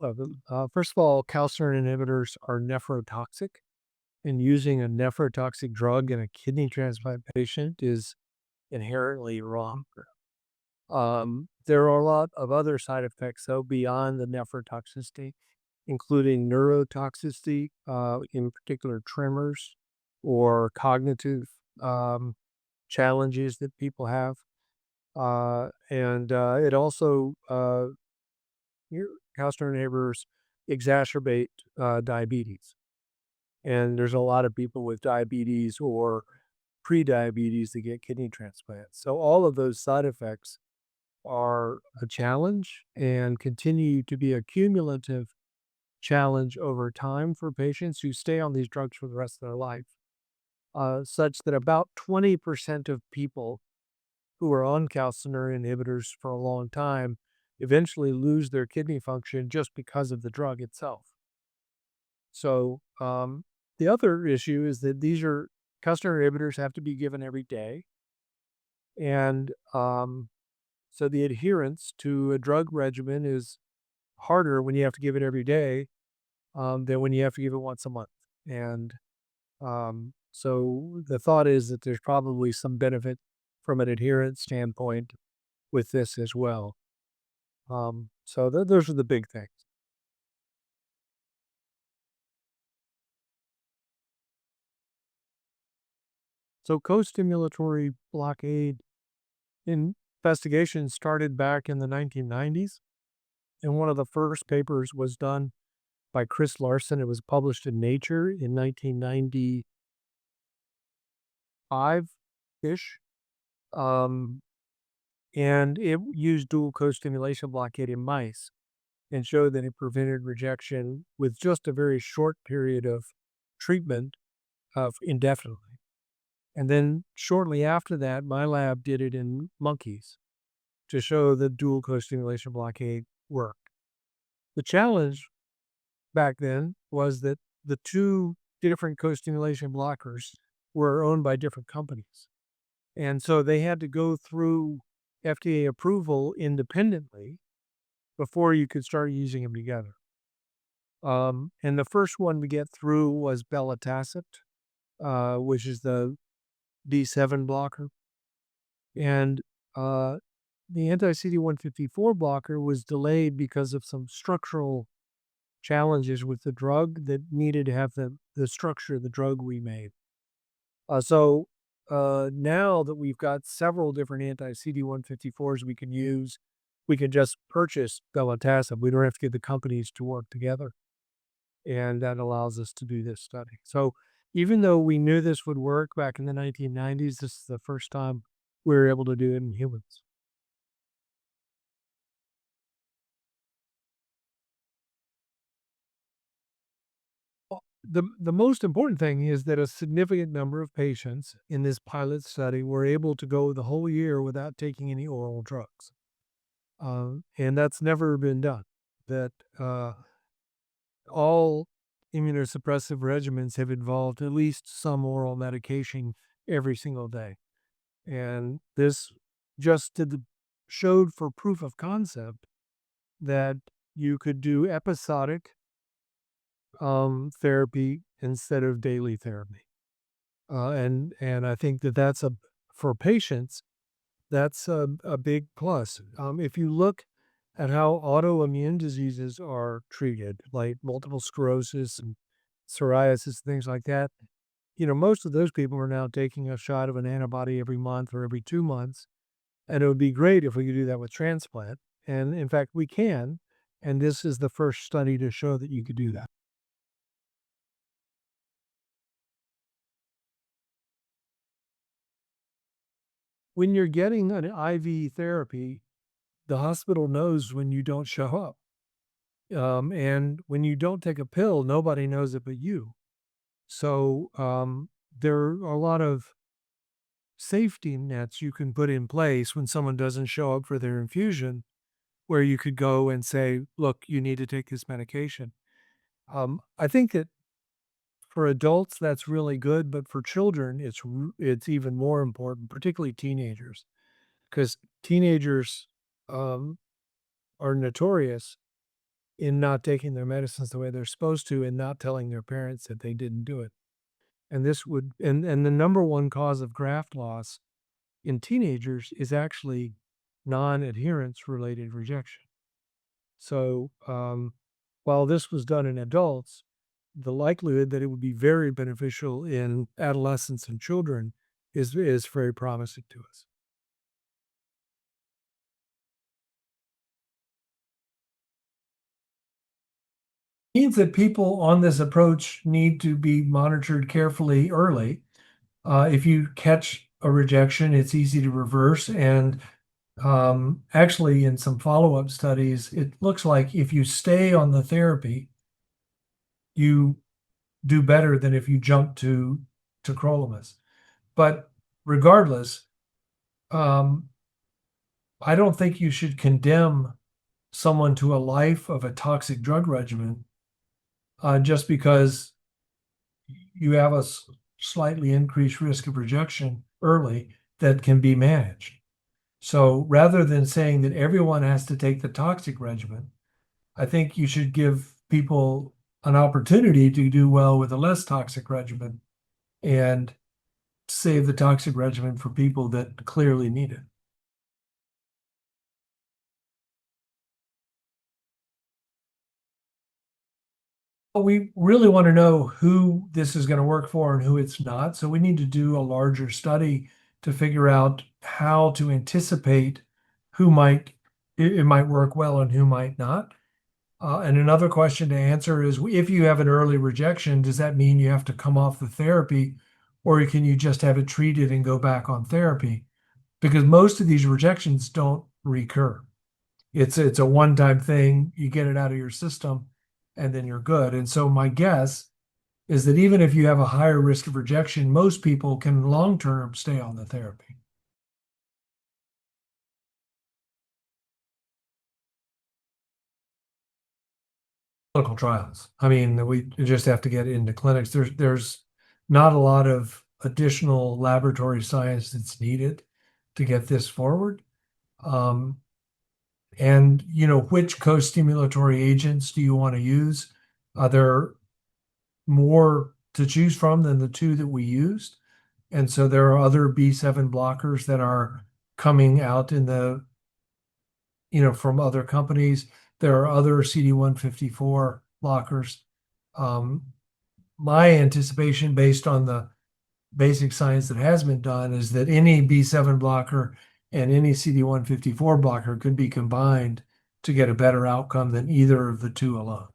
First of all, calcineurin inhibitors are nephrotoxic, and using a nephrotoxic drug in a kidney transplant patient is inherently wrong. There are a lot of other side effects, though, beyond the nephrotoxicity, including neurotoxicity, in particular tremors or cognitive um, challenges that people have. And it also, calcineurin inhibitors exacerbate diabetes. And there's a lot of people with diabetes or pre-diabetes that get kidney transplants. So all of those side effects are a challenge and continue to be a cumulative challenge over time for patients who stay on these drugs for the rest of their life, such that about 20% of people who are on calcineurin inhibitors for a long time eventually lose their kidney function just because of the drug itself. So the other issue is that these are calcineurin inhibitors have to be given every day, and so the adherence to a drug regimen is harder when you have to give it every day than when you have to give it once a month. And so the thought is that there's probably some benefit from an adherence standpoint with this as well. So those are the big things. So co-stimulatory blockade investigation started back in the 1990s, and one of the first papers was done by Chris Larson. It was published in Nature in 1995-ish. Um, and it used dual co-stimulation blockade in mice and showed that it prevented rejection with just a very short period of treatment of indefinitely. And then shortly after that, my lab did it in monkeys to show that dual co-stimulation blockade worked. The challenge back then was that the two different co-stimulation blockers were owned by different companies. And so they had to go through FDA approval independently before you could start using them together. And the first one to get through was belatecept, which is the D7 blocker. And the anti-CD154 blocker was delayed because of some structural challenges with the drug that needed to have the structure of the drug we made. So now that we've got several different anti-CD154s we can use, we can just purchase belatecept. We don't have to get the companies to work together. And that allows us to do this study. So even though we knew this would work back in the 1990s, this is the first time we were able to do it in humans. The most important thing is that a significant number of patients in this pilot study were able to go the whole year without taking any oral drugs. And that's never been done. That all immunosuppressive regimens have involved at least some oral medication every single day. And this just showed for proof of concept that you could do episodic therapy instead of daily therapy. And I think that that's for patients, that's a big plus. If you look at how autoimmune diseases are treated, like multiple sclerosis and psoriasis, things like that, most of those people are now taking a shot of an antibody every month or every 2 months. And it would be great if we could do that with transplant. And in fact, we can. And this is the first study to show that you could do that. When you're getting an IV therapy, the hospital knows when you don't show up. And when you don't take a pill, nobody knows it but you. So there are a lot of safety nets you can put in place when someone doesn't show up for their infusion, where you could go and say, look, you need to take this medication. I think that for adults, that's really good, but for children, it's even more important, particularly teenagers, because teenagers um, are notorious in not taking their medicines the way they're supposed to and not telling their parents that they didn't do it. And this would and the number one cause of graft loss in teenagers is actually non-adherence related rejection. So, while this was done in adults, the likelihood that it would be very beneficial in adolescents and children is very promising to us. Means that people on this approach need to be monitored carefully early. If you catch a rejection, it's easy to reverse. And actually, in some follow-up studies, it looks like if you stay on the therapy, you do better than if you jump to tacrolimus. But regardless, um, I don't think you should condemn someone to a life of a toxic drug regimen just because you have a slightly increased risk of rejection early that can be managed. So rather than saying that everyone has to take the toxic regimen, I think you should give people an opportunity to do well with a less toxic regimen and save the toxic regimen for people that clearly need it. But we really want to know who this is going to work for and who it's not. So we need to do a larger study to figure out how to anticipate who might it might work well and who might not. And another question to answer is if you have an early rejection, does that mean you have to come off the therapy or can you just have it treated and go back on therapy? Because most of these rejections don't recur. It's a one-time thing, you get it out of your system and then you're good. And so my guess is that even if you have a higher risk of rejection, most people can long-term stay on the therapy. Clinical trials. I mean, we just have to get into clinics. There's not a lot of additional laboratory science that's needed to get this forward. Um, and which co-stimulatory agents do you want to use? Are there more to choose from than the two that we used? And so there are other B7 blockers that are coming out in the from other companies. There are other CD154 blockers. My anticipation, based on the basic science that has been done, is that any B7 blocker and any CD154 blocker could be combined to get a better outcome than either of the two alone.